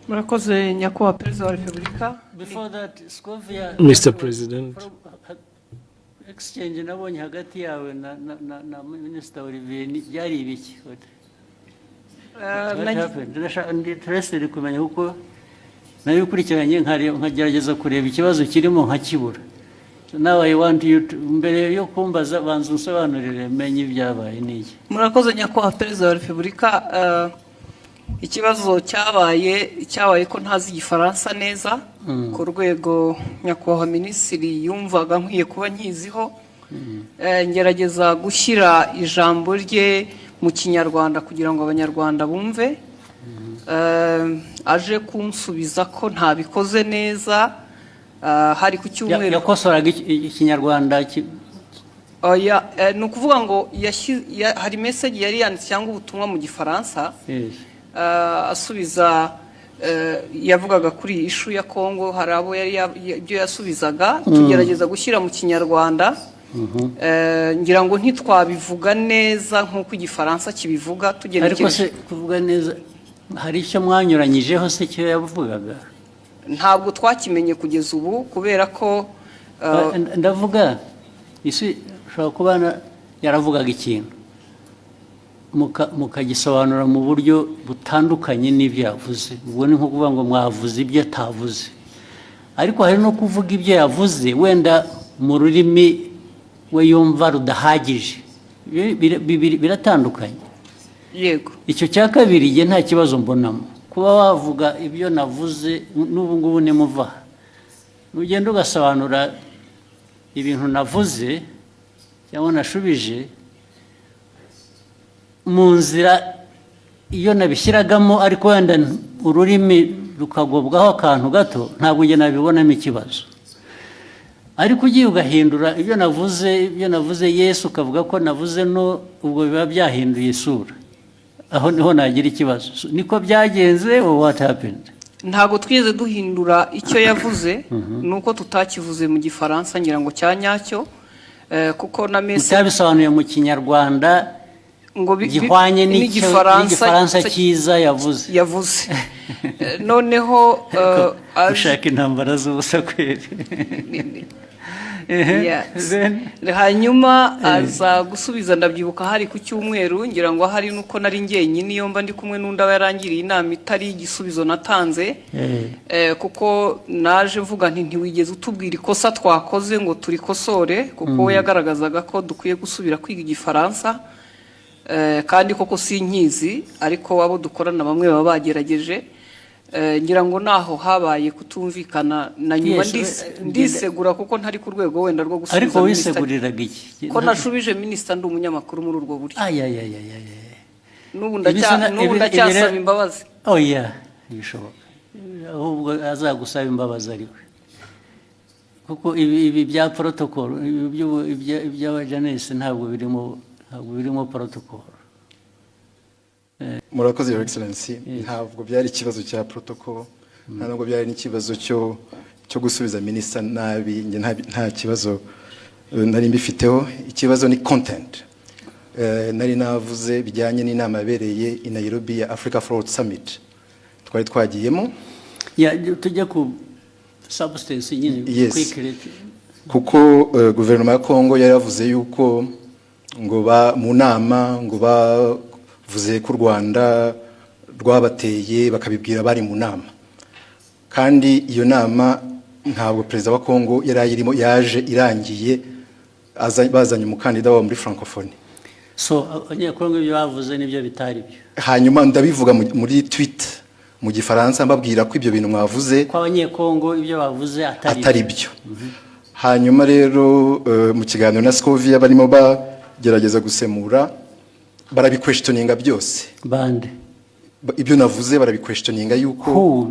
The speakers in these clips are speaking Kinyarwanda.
Murakoze nyakubahwa Perezida wa Repubulika. Before that, Scovia, Mr. President. Exchange nabonye hagati yawe na Minister Olivier byari ibiki? What happened? Interested kumenya uko nayo ukurikiranye nkagerageza kureba ikibazo kirimo nkakibura. So now I want you to mbere yo kumbaza banza unsobanurire menye ibyabaye niki. Murakoze nyakubahwa Perezida wa Repubulika. Ikibazo cyabaye ko ntazi igifaransa neza ku rwego nyakubahwa Minisitiri yumvaga nkwiye kuba nkiziho. Ngerageza gushyira ijambo rye mu Kinyarwanda kugira ngo abanyarwanda bumve. Aje kunsubiza ko ntabikoze neza. Hari ku cyumweru yakosoraga Ikinyarwanda ni ukuvuga ngo hari message yari yanditse cyangwa ubutumwa mu Gifaransa. Asubiza yavugaga kuri ishu ya Kongo, hari abo ibyo yasubizaga tugerageza gushyira mu Kinyarwanda. Ngira ngo ntitwabivuga neza nk'uko Igifaransa kibivuga tugerekeje. Ariko se kuvuga neza hari icyo mwanyuranyijeho se cyo yavugaga? Ntabwo twakimenye kugeza ubu kubera ko ndavuga isi ushobora kubana yaravugaga ikintu mukagisobanura mu buryo butandukanye n'ibyo yavuze. Ubwo ni nko kuvuga ngo mwavuze ibyo atavuze, ariko hari no kuvuga ibyo yavuze wenda mu rurimi we yumva rudahagije. Biratandukanye. Yego. Icyo cya kabiri nge nta kibazo mbonamo kuba wavuga ibyo navuze. N'ubu ngubu nimuva ugenda ugasobanura ibintu navuze cyangwa nashubije mu nzira iyo nabishyiragamo, ariko wenda ururimi rukagobwaho akantu gato, ntabwo nge nabibonamo ikibazo. Ariko ugiye ugahindura ibyo navuze Yesu ukavuga ko navuze no, ubwo biba byahinduye isura. Aho niho nagira ikibazo. Niko byagenze or what happened? Ntabwo twigeze duhindura icyo yavuze, nuko tutakivuze mu Gifaransa ngira ngo cyanyacyo, kuko na message utabisobanuye mu Kinyarwanda ngo gihwanye n'Igifaransa cyiza yavuze. Noneho ushaka intambara z'ubusa kweri. Hanyuma aza gusubiza, ndabyibuka hari ku cyumweru, ngira ngo hari nuko nari njyenyine iyo mba ndi kumwe n'undi yarangiriye inama itari igisubizo natanze. Kuko naje mvuga nti ntiwigeze utubwira ikosa twakoze ngo turikosore, kuko we yagaragazaga ko dukwiye gusubira kwiga Igifaransa. Kandi koko sinkizi, ariko abo dukorana bamwe baba bagerageje. Ngira ngo naho habaye kutumvikana na nyuma ndisegura kuko ntari ku rwego wenda rwo gusubiza. Ariko wiseguriraga iki? Ko nashubije Minisita ndi umunyamakuru muri urwo buryo. N'ubu ndacyasaba imbabazi. Oya, bishoboka. Ahubwo azagusaba imbabazi ariwe. Kuko ibi bya protocol, iby'abajanesi ntabwo birimo protocol. Murakoze Your Excellency. Ntabwo byari ikibazo cya protocol, ntabwo byari n'ikibazo cyo gusubiza Minisita nabi. Nta kibazo nari mbifiteho. Ikibazo ni content. Nari navuze bijyanye n'inama yabereye i Nairobi ya Africa Forward Summit twari twagiyemo. Tujya ku substance nyine quickly. Kuko guverinoma ya Kongo yari yavuze yuko ngo mu nama ngo bavuze ko u Rwanda rwabateye bakabibwira bari mu nama, kandi iyo nama ntabwo Perezida wa Kongo yari ayirimo, yaje irangiye bazanye umukandida wabo muri Francophonie. So abanyakongo ibyo bavuze nibyo bitari byo. Hanyuma ndabivuga muri tweet mu Gifaransa mbabwira ko ibyo bintu mwavuze ko abanyakongo ibyo bavuze atari byo. Hanyuma rero mu kiganiro na Scovia barimo bagerageza gusemura, barabiquestioninga byose. Bande ibyo navuze barabiquestioninga yuko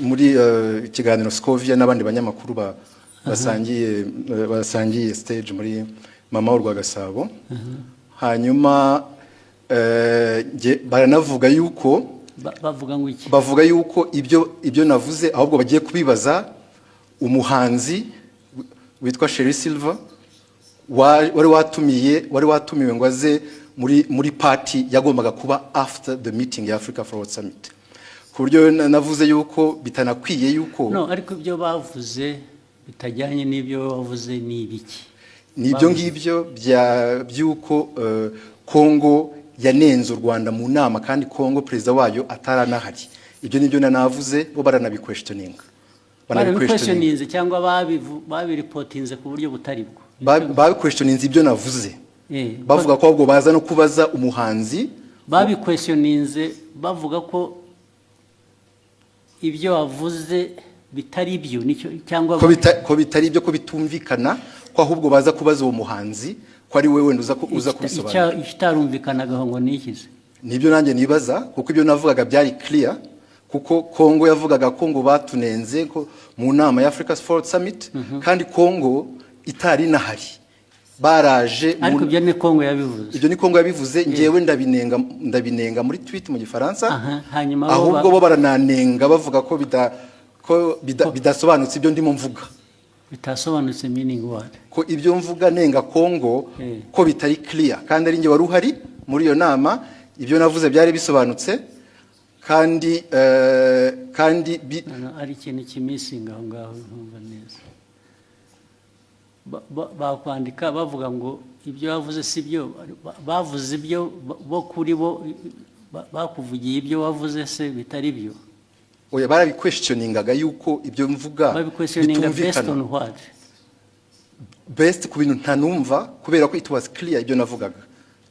muri ikiganiro Scovia n'abandi banyamakuru basangiye stage muri Mama w'u Rwagasabo. Hanyuma baranavuga yuko bavuga yuko ibyo navuze ahubwo bagiye kubibaza umuhanzi witwa Sherry Silver wari watumiwe ngo aze muri party yagombaga kuba after the meeting ya Africa Forward Summit. ku buryo navuze yuko bitanakwiye yuko no ariko ibyo bavuze bitajyanye n'ibyo wavuze ni ibiki nibyo ngibyo by'uko Kongo yanenze u Rwanda mu nama kandi Kongo perezida wayo ataranahari ibyo nibyo navuze bo baranabiquestioninga banabiquestioninze cyangwa babiripotinze ku buryo butari bwo babiquestioninze ibyo navuze bavuga ko ahubwo baza no kubaza umuhanzi babiquestioninze bavuga ko ibyo wavuze bitari byo nicyo cyangwa ko bitari ibyo ko bitumvikana ko ahubwo baza kubaza uwo muhanzi ko ari wewe uza kubisobanura ikitarumvikanaga ngo nikize nibyo nanjye nibaza kuko ibyo navugaga byari clear kuko Kongo yavugaga ko ngo batunenze ko mu nama ya Africa Sport Summit kandi Kongo itari nahari baraje ariko ibyo ni Kongo yabivuze ibyo ni Kongo yabivuze ngewe ndabinenga muri tweet mu gifaransa hanyuma ahubwo bo barananenga bavuga ko bidasobanutse ibyo ndimo mvuga bitasobanutse meaning what ko ibyo mvuga nenga Kongo ko bitari clear kandi ari nge wari uhari muri iyo nama ibyo navuze byari bisobanutse kandi ari ikintu kimisinga aho ngaho ntumva neza bakwandika bavuga ngo ibyo bavuze si byo bavuze ibyo bo kuri bo bakuvugiye ibyo wavuze se bitari byo oya barabiquestioningaga yuko ibyo mvuga bitumvikana best ku bintu ntanumva kubera ko it was clear ibyo navugaga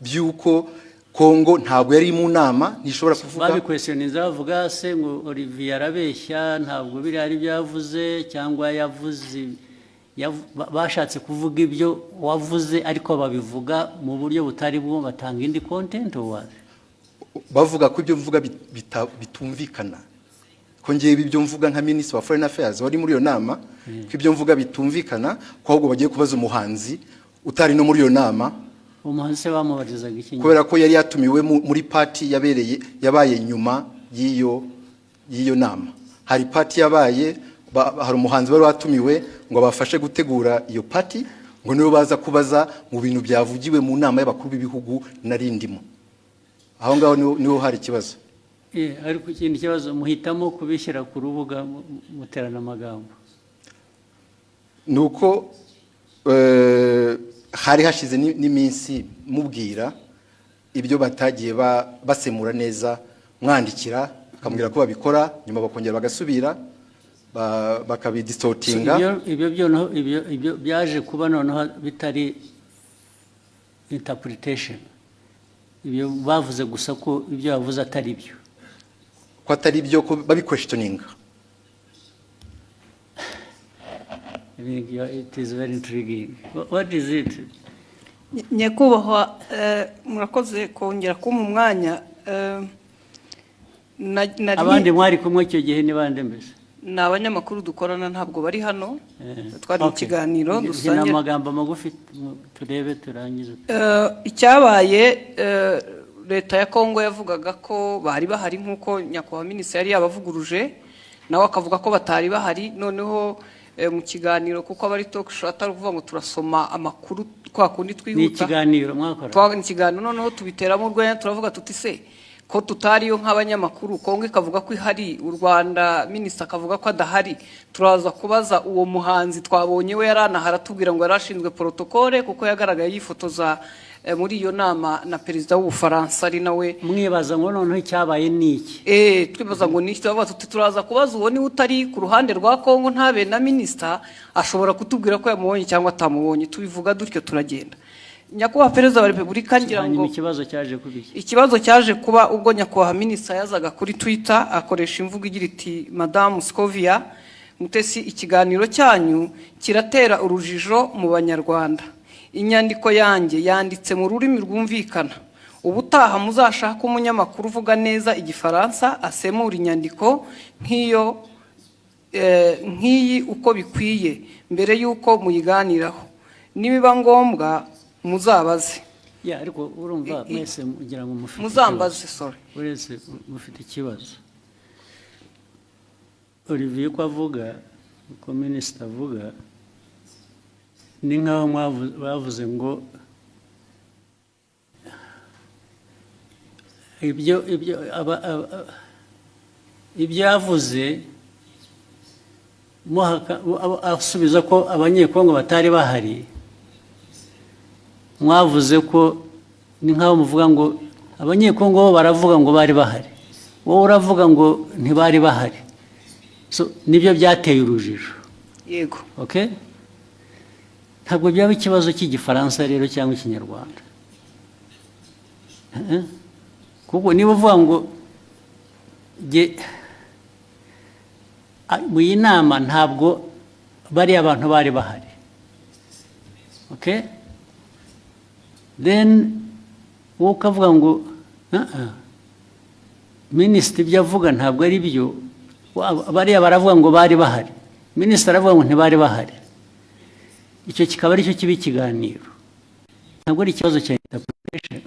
byuko Kongo ntabwo yari mu nama nishobora kuvuga babiquestioninze bavuga se ngo Olivier arabeshya ntabwo biri ari byavuze cyangwa yavuze bashatse kuvuga ibyo wavuze ariko babivuga mu buryo butari bwo batanga indi content bavuga ko ibyo mvuga bitumvikana ko ngiye ibyo mvuga nka Minister wa Foreign Affairs wari muri iyo nama ko ibyo mvuga bitumvikana ko ahubwo bagiye kubaza umuhanzi utari no muri iyo nama umuhanzi se bamubarizaga iki kubera ko yari yatumiwe muri party yabaye nyuma y'iyo nama hari party yabaye hari umuhanzi wari watumiwe ngo bafashe gutegura iyo party ngo nibo baza kubaza mu bintu byavugiwe mu nama y'abakuru b'ibihugu narindimo aho ngaho niho hari ikibazo ariko ikindi kibazo muhitamo kubishyira ku rubuga muterana amagambo nuko hari hashize n'iminsi mubwira ibyo batagiye basemura neza mwandikira akamubwira ko babikora nyuma bakongera bagasubira bakabidistortinga ibyo byaje kuba noneho bitari interpretation ibyo bavuze gusa ko ibyo bavuze atari byo ko atari byo ko babiquestioninga it is very intriguing what is it nyakubahwa murakoze kongera kumpa umwanya abandi mwari kumwe icyo gihe ni bande mbese ni abanyamakuru dukorana ntabwo bari hano twari mu kiganiro dusangira amagambo magufi turebe turangize icyabaye leta ya Kongo yavugaga ko bari bahari nk'uko nyakubahwa minisitiri yari yabavuguruje nawe akavuga ko batari bahari noneho mu kiganiro kuko abari talk show atari kuvuga ngo turasoma amakuru kwa kundi twihuta ni ikiganiro mwakora ni ikiganiro noneho tubiteramo urwenya turavuga tuti se ko tutariyo nk'abanyamakuru Kongo ikavuga ko ihari u Rwanda minisitiri akavuga ko adahari turaza kubaza uwo muhanzi twabonye we yaranahara tubwira ngo yarashinzwe protocole kuko yagaragaye yifotoza muri iyo nama na perezida w'Ubufaransa ari nawe mwibaza ngo noneho icyabaye niki twibaza ngo niki turaza kubaza uwo ni utari ku ruhande rwa Kongo ntabe na minisitiri ashobora kutubwira ko yamubonye cyangwa atamubonye tubivuga dutyo turagenda nyakubahwa perezida wa repubulika ngira ngo ikibazo cyaje kuba ubwo nyakubahwa minisitiri yazaga kuri Twitter akoresha imvugo igira iti Madame Scovia Mutesi ikiganiro cyanyu kiratera urujijo mu banyarwanda inyandiko yanjye yanditse mu rurimi rwumvikana ubutaha muzashaka umunyamakuru uvuga neza igifaransa asemura inyandiko nk'iyi uko bikwiye mbere y'uko muyiganiraho nibiba ngombwa muzabaze ariko urumva mwese mugira ngo mufite muzambaze sorry uretse mufite ikibazo Olivier ko avuga ko minisitiri avuga ni nkaho bavuze ngo ibyo yavuze asubiza ko abanyekongo batari bahari, mwavuze ko ni nk'aho muvuga ngo abanyekongo bo baravuga ngo bari bahari, wowe uravuga ngo ntibari bahari. So nibyo byateye urujijo. yego Okay? Ntabwo byaba ikibazo cy'igifaransa rero cyangwa ikinyarwanda. Kuko niba uvuga ngo mu iyi nama ntabwo bariya abantu bari bahari. Okay? Then wowe ukavuga ngo minisitiri ibyo avuga ntabwo ari byo, bariya baravuga ngo bari bahari, minisitiri aravuga ngo ntibari bahari. Icyo kikaba ari cyo kiba ikiganiro, ntabwo ari ikibazo cya interpretation.